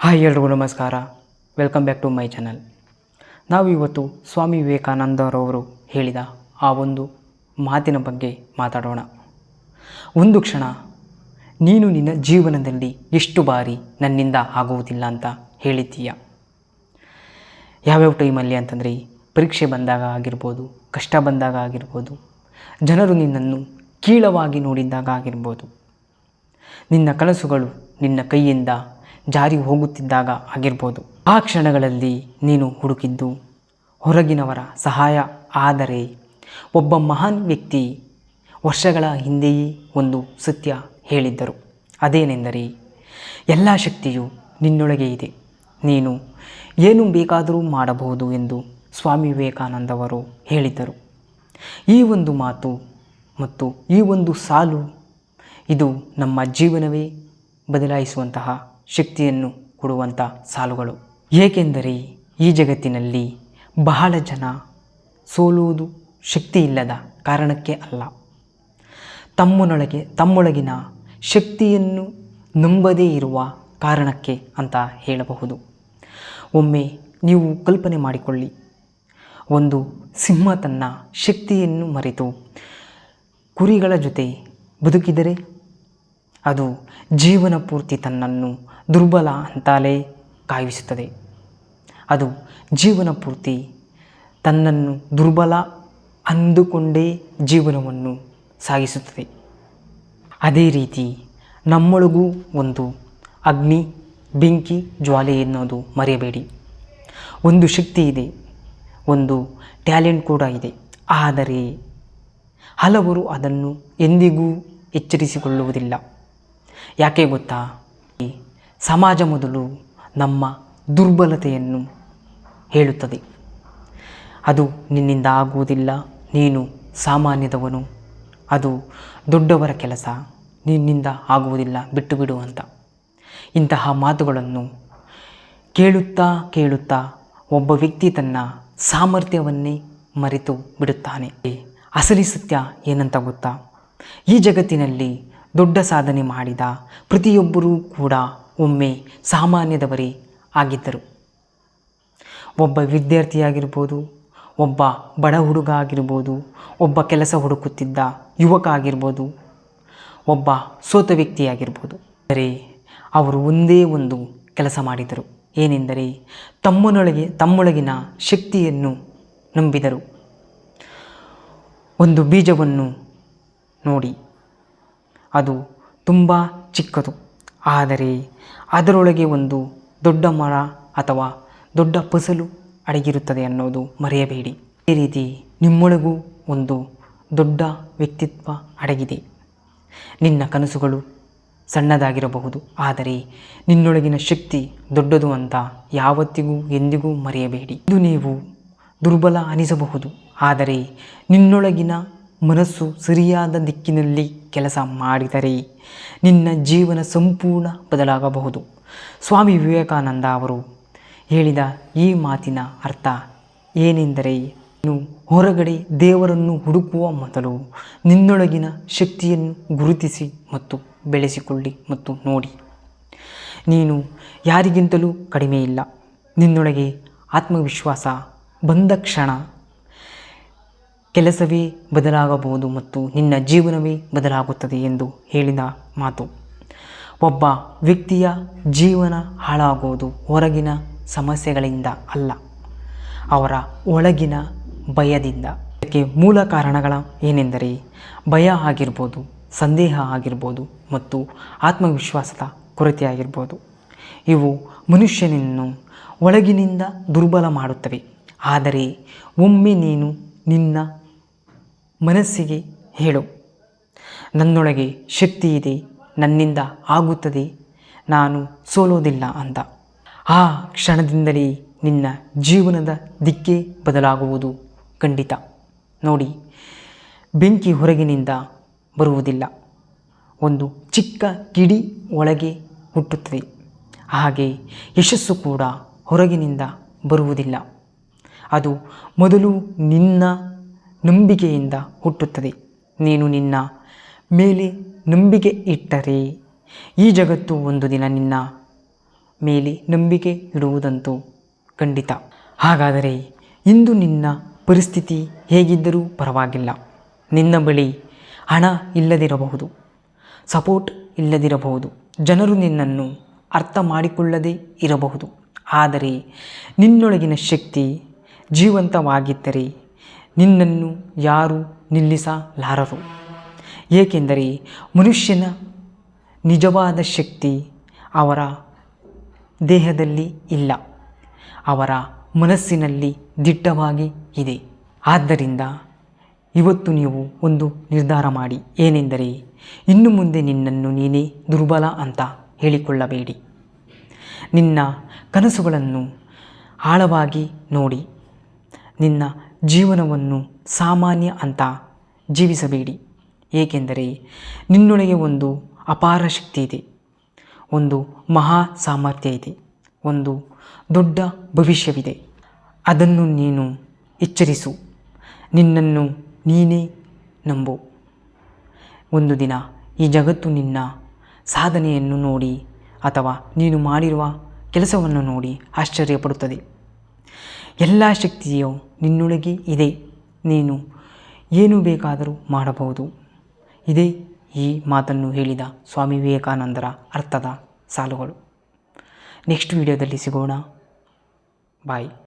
Hi ಎಲ್ರಿಗೂ ನಮಸ್ಕಾರ. Welcome back to my channel. ನಾವಿವತ್ತು ಸ್ವಾಮಿ ವಿವೇಕಾನಂದರವರು ಹೇಳಿದ ಆ ಒಂದು ಮಾತಿನ ಬಗ್ಗೆ ಮಾತಾಡೋಣ. ಒಂದು ಕ್ಷಣ ನೀನು ನಿನ್ನ ಜೀವನದಲ್ಲಿ ಎಷ್ಟು ಬಾರಿ ನನ್ನಿಂದ ಆಗುವುದಿಲ್ಲ ಅಂತ ಹೇಳಿದ್ದೀಯ. ಯಾವ್ಯಾವ ಟೈಮಲ್ಲಿ ಅಂತಂದರೆ ಪರೀಕ್ಷೆ ಬಂದಾಗ ಆಗಿರ್ಬೋದು, ಕಷ್ಟ ಬಂದಾಗ ಆಗಿರ್ಬೋದು, ಜನರು ನಿನ್ನನ್ನು ಕೀಳವಾಗಿ ನೋಡಿದ್ದಾಗ ಆಗಿರ್ಬೋದು, ನಿನ್ನ ಕನಸುಗಳು ನಿನ್ನ ಕೈಯಿಂದ ಜಾರಿ ಹೋಗುತ್ತಿದ್ದಾಗ ಆಗಿರ್ಬೋದು. ಆ ಕ್ಷಣಗಳಲ್ಲಿ ನೀನು ಹುಡುಕಿದ್ದು ಹೊರಗಿನವರ ಸಹಾಯ. ಆದರೆ ಒಬ್ಬ ಮಹಾನ್ ವ್ಯಕ್ತಿ ವರ್ಷಗಳ ಹಿಂದೆಯೇ ಒಂದು ಸತ್ಯ ಹೇಳಿದ್ದರು. ಅದೇನೆಂದರೆ, ಎಲ್ಲ ಶಕ್ತಿಯು ನಿನ್ನೊಳಗೆ ಇದೆ, ನೀನು ಏನು ಬೇಕಾದರೂ ಮಾಡಬಹುದು ಎಂದು ಸ್ವಾಮಿ ವಿವೇಕಾನಂದವರು ಹೇಳಿದ್ದರು. ಈ ಒಂದು ಮಾತು ಮತ್ತು ಈ ಒಂದು ಸಾಲು ಇದು ನಮ್ಮ ಜೀವನವೇ ಬದಲಾಯಿಸುವಂತಹ ಶಕ್ತಿಯನ್ನು ಕೊಡುವಂಥ ಸಾಲುಗಳು. ಏಕೆಂದರೆ ಈ ಜಗತ್ತಿನಲ್ಲಿ ಬಹಳ ಜನ ಸೋಲುವುದು ಶಕ್ತಿ ಇಲ್ಲದ ಕಾರಣಕ್ಕೆ ಅಲ್ಲ, ತಮ್ಮೊಳಗಿನ ಶಕ್ತಿಯನ್ನು ನಂಬದೇ ಇರುವ ಕಾರಣಕ್ಕೆ ಅಂತ ಹೇಳಬಹುದು. ಒಮ್ಮೆ ನೀವು ಕಲ್ಪನೆ ಮಾಡಿಕೊಳ್ಳಿ, ಒಂದು ಸಿಂಹ ತನ್ನ ಶಕ್ತಿಯನ್ನು ಮರೆತು ಕುರಿಗಳ ಜೊತೆ ಬದುಕಿದರೆ ಅದು ಜೀವನ ಪೂರ್ತಿ ತನ್ನನ್ನು ದುರ್ಬಲ ಅಂತಲೇ ಕಾಯಿಸುತ್ತದೆ. ಅದು ಜೀವನ ಪೂರ್ತಿ ತನ್ನನ್ನು ದುರ್ಬಲ ಅಂದುಕೊಂಡೇ ಜೀವನವನ್ನು ಸಾಗಿಸುತ್ತದೆ. ಅದೇ ರೀತಿ ನಮ್ಮೊಳಗೂ ಒಂದು ಅಗ್ನಿ, ಬೆಂಕಿ, ಜ್ವಾಲೆ ಎನ್ನುವುದು ಮರೆಯಬೇಡಿ. ಒಂದು ಶಕ್ತಿ ಇದೆ, ಒಂದು ಟ್ಯಾಲೆಂಟ್ ಕೂಡ ಇದೆ. ಆದರೆ ಹಲವರು ಅದನ್ನು ಎಂದಿಗೂ ಎಚ್ಚರಿಸಿಕೊಳ್ಳುವುದಿಲ್ಲ. ಯಾಕೆ ಗೊತ್ತಾ? ಸಮಾಜ ಮೊದಲು ನಮ್ಮ ದುರ್ಬಲತೆಯನ್ನು ಹೇಳುತ್ತದೆ. ಅದು ನಿನ್ನಿಂದ ಆಗುವುದಿಲ್ಲ, ನೀನು ಸಾಮಾನ್ಯದವನು, ಅದು ದೊಡ್ಡವರ ಕೆಲಸ, ನಿನ್ನಿಂದ ಆಗುವುದಿಲ್ಲ, ಬಿಟ್ಟು ಬಿಡು ಅಂತ. ಇಂತಹ ಮಾತುಗಳನ್ನು ಕೇಳುತ್ತಾ ಕೇಳುತ್ತಾ ಒಬ್ಬ ವ್ಯಕ್ತಿ ತನ್ನ ಸಾಮರ್ಥ್ಯವನ್ನೇ ಮರೆತು ಬಿಡುತ್ತಾನೆ. ಅಸಲಿ ಸತ್ಯ ಏನಂತ ಗೊತ್ತಾ? ಈ ಜಗತ್ತಿನಲ್ಲಿ ದೊಡ್ಡ ಸಾಧನೆ ಮಾಡಿದ ಪ್ರತಿಯೊಬ್ಬರೂ ಕೂಡ ಒಮ್ಮೆ ಸಾಮಾನ್ಯದವರೇ ಆಗಿದ್ದರು. ಒಬ್ಬ ವಿದ್ಯಾರ್ಥಿಯಾಗಿರ್ಬೋದು, ಒಬ್ಬ ಬಡ ಹುಡುಗ ಆಗಿರ್ಬೋದು, ಒಬ್ಬ ಕೆಲಸ ಹುಡುಕುತ್ತಿದ್ದ ಯುವಕ ಆಗಿರ್ಬೋದು, ಒಬ್ಬ ಸೋತ ವ್ಯಕ್ತಿಯಾಗಿರ್ಬೋದು. ಆದರೆ ಅವರು ಒಂದೇ ಒಂದು ಕೆಲಸ ಮಾಡಿದರು. ಏನೆಂದರೆ ತಮ್ಮೊಳಗಿನ ಶಕ್ತಿಯನ್ನು ನಂಬಿದರು. ಒಂದು ಬೀಜವನ್ನು ನೋಡಿ, ಅದು ತುಂಬ ಚಿಕ್ಕದು, ಆದರೆ ಅದರೊಳಗೆ ಒಂದು ದೊಡ್ಡ ಮರ ಅಥವಾ ದೊಡ್ಡ ಫಸಲು ಅಡಗಿರುತ್ತದೆ ಅನ್ನೋದು ಮರೆಯಬೇಡಿ. ಅದೇ ರೀತಿ ನಿಮ್ಮೊಳಗೂ ಒಂದು ದೊಡ್ಡ ವ್ಯಕ್ತಿತ್ವ ಅಡಗಿದೆ. ನಿನ್ನ ಕನಸುಗಳು ಸಣ್ಣದಾಗಿರಬಹುದು, ಆದರೆ ನಿನ್ನೊಳಗಿನ ಶಕ್ತಿ ದೊಡ್ಡದು ಅಂತ ಯಾವತ್ತಿಗೂ ಎಂದಿಗೂ ಮರೆಯಬೇಡಿ. ಇದು ನೀವು ದುರ್ಬಲ ಅನಿಸಬಹುದು, ಆದರೆ ನಿನ್ನೊಳಗಿನ ಮನಸ್ಸು ಸರಿಯಾದ ದಿಕ್ಕಿನಲ್ಲಿ ಕೆಲಸ ಮಾಡಿದರೆ ನಿನ್ನ ಜೀವನ ಸಂಪೂರ್ಣ ಬದಲಾಗಬಹುದು. ಸ್ವಾಮಿ ವಿವೇಕಾನಂದ ಅವರು ಹೇಳಿದ ಈ ಮಾತಿನ ಅರ್ಥ ಏನೆಂದರೆ, ನೀನು ಹೊರಗಡೆ ದೇವರನ್ನು ಹುಡುಕುವ ಮೊದಲು ನಿನ್ನೊಳಗಿನ ಶಕ್ತಿಯನ್ನು ಗುರುತಿಸಿ ಮತ್ತು ಬೆಳೆಸಿಕೊಳ್ಳಿ ಮತ್ತು ನೋಡಿ. ನೀನು ಯಾರಿಗಿಂತಲೂ ಕಡಿಮೆ ಇಲ್ಲ. ನಿನ್ನೊಳಗೆ ಆತ್ಮವಿಶ್ವಾಸ ಬಂದ ಕ್ಷಣ ಕೆಲಸವೇ ಬದಲಾಗಬಹುದು ಮತ್ತು ನಿನ್ನ ಜೀವನವೇ ಬದಲಾಗುತ್ತದೆ ಎಂದು ಹೇಳಿದ ಮಾತು. ಒಬ್ಬ ವ್ಯಕ್ತಿಯ ಜೀವನ ಹಾಳಾಗುವುದು ಹೊರಗಿನ ಸಮಸ್ಯೆಗಳಿಂದ ಅಲ್ಲ, ಅವರ ಒಳಗಿನ ಭಯದಿಂದ. ಇದಕ್ಕೆ ಮೂಲ ಕಾರಣಗಳ ಏನೆಂದರೆ ಭಯ ಆಗಿರ್ಬೋದು, ಸಂದೇಹ ಆಗಿರ್ಬೋದು ಮತ್ತು ಆತ್ಮವಿಶ್ವಾಸದ ಕೊರತೆ ಆಗಿರ್ಬೋದು. ಇವು ಮನುಷ್ಯನನ್ನು ಒಳಗಿನಿಂದ ದುರ್ಬಲ ಮಾಡುತ್ತವೆ. ಆದರೆ ಒಮ್ಮೆ ನೀನು ನಿನ್ನ ಮನಸ್ಸಿಗೆ ಹೇಳು, ನನ್ನೊಳಗೆ ಶಕ್ತಿ ಇದೆ, ನನ್ನಿಂದ ಆಗುತ್ತದೆ, ನಾನು ಸೋಲೋದಿಲ್ಲ ಅಂತ. ಆ ಕ್ಷಣದಿಂದಲೇ ನಿನ್ನ ಜೀವನದ ದಿಕ್ಕೇ ಬದಲಾಗುವುದು ಖಂಡಿತ. ನೋಡಿ, ಬೆಂಕಿ ಹೊರಗಿನಿಂದ ಬರುವುದಿಲ್ಲ, ಒಂದು ಚಿಕ್ಕ ಕಿಡಿ ಒಳಗೆ ಹುಟ್ಟುತ್ತದೆ. ಹಾಗೆ ಯಶಸ್ಸು ಕೂಡ ಹೊರಗಿನಿಂದ ಬರುವುದಿಲ್ಲ, ಅದು ಮೊದಲು ನಿನ್ನ ನಂಬಿಕೆಯಿಂದ ಹುಟ್ಟುತ್ತದೆ. ನೀನು ನಿನ್ನ ಮೇಲೆ ನಂಬಿಕೆ ಇಟ್ಟರೆ ಈ ಜಗತ್ತು ಒಂದು ದಿನ ನಿನ್ನ ಮೇಲೆ ನಂಬಿಕೆ ಇಡುವುದಂತೂ ಖಂಡಿತ. ಹಾಗಾದರೆ ಇಂದು ನಿನ್ನ ಪರಿಸ್ಥಿತಿ ಹೇಗಿದ್ದರೂ ಪರವಾಗಿಲ್ಲ. ನಿನ್ನ ಬಳಿ ಹಣ ಇಲ್ಲದಿರಬಹುದು, ಸಪೋರ್ಟ್ ಇಲ್ಲದಿರಬಹುದು, ಜನರು ನಿನ್ನನ್ನು ಅರ್ಥ ಮಾಡಿಕೊಳ್ಳದೇ ಇರಬಹುದು. ಆದರೆ ನಿನ್ನೊಳಗಿನ ಶಕ್ತಿ ಜೀವಂತವಾಗಿದ್ದರೆ ನಿನ್ನನ್ನು ಯಾರೂ ನಿಲ್ಲಿಸಲಾರರು. ಏಕೆಂದರೆ ಮನುಷ್ಯನ ನಿಜವಾದ ಶಕ್ತಿ ಅವರ ದೇಹದಲ್ಲಿ ಇಲ್ಲ, ಅವರ ಮನಸ್ಸಿನಲ್ಲಿ ದಿಟ್ಟವಾಗಿ ಇದೆ. ಆದ್ದರಿಂದ ಇವತ್ತು ನೀವು ಒಂದು ನಿರ್ಧಾರ ಮಾಡಿ, ಏನೆಂದರೆ ಇನ್ನು ಮುಂದೆ ನಿನ್ನನ್ನು ನೀನೇ ದುರ್ಬಲ ಅಂತ ಹೇಳಿಕೊಳ್ಳಬೇಡಿ. ನಿನ್ನ ಕನಸುಗಳನ್ನು ಆಳವಾಗಿ ನೋಡಿ. ನಿನ್ನ ಜೀವನವನ್ನು ಸಾಮಾನ್ಯ ಅಂತ ಜೀವಿಸಬೇಡಿ. ಏಕೆಂದರೆ ನಿನ್ನೊಳಗೆ ಒಂದು ಅಪಾರ ಶಕ್ತಿ ಇದೆ, ಒಂದು ಮಹಾ ಸಾಮರ್ಥ್ಯ ಇದೆ, ಒಂದು ದೊಡ್ಡ ಭವಿಷ್ಯವಿದೆ. ಅದನ್ನು ನೀನು ಎಚ್ಚರಿಸು. ನಿನ್ನನ್ನು ನೀನೇ ನಂಬು. ಒಂದು ದಿನ ಈ ಜಗತ್ತು ನಿನ್ನ ಸಾಧನೆಯನ್ನು ನೋಡಿ ಅಥವಾ ನೀನು ಮಾಡಿರುವ ಕೆಲಸವನ್ನು ನೋಡಿ ಆಶ್ಚರ್ಯಪಡುತ್ತದೆ. ಎಲ್ಲ ಶಕ್ತಿಯು ನಿನ್ನೊಳಗೆ ಇದೆ. ನೀನು ಏನು ಬೇಕಾದರೂ ಮಾಡಬಹುದು. ಇದೇ ಈ ಮಾತನ್ನು ಹೇಳಿದ ಸ್ವಾಮಿ ವಿವೇಕಾನಂದರ ಅರ್ಥದ ಸಾಲುಗಳು. ನೆಕ್ಸ್ಟ್ ವಿಡಿಯೋದಲ್ಲಿ ಸಿಗೋಣ. ಬಾಯ್.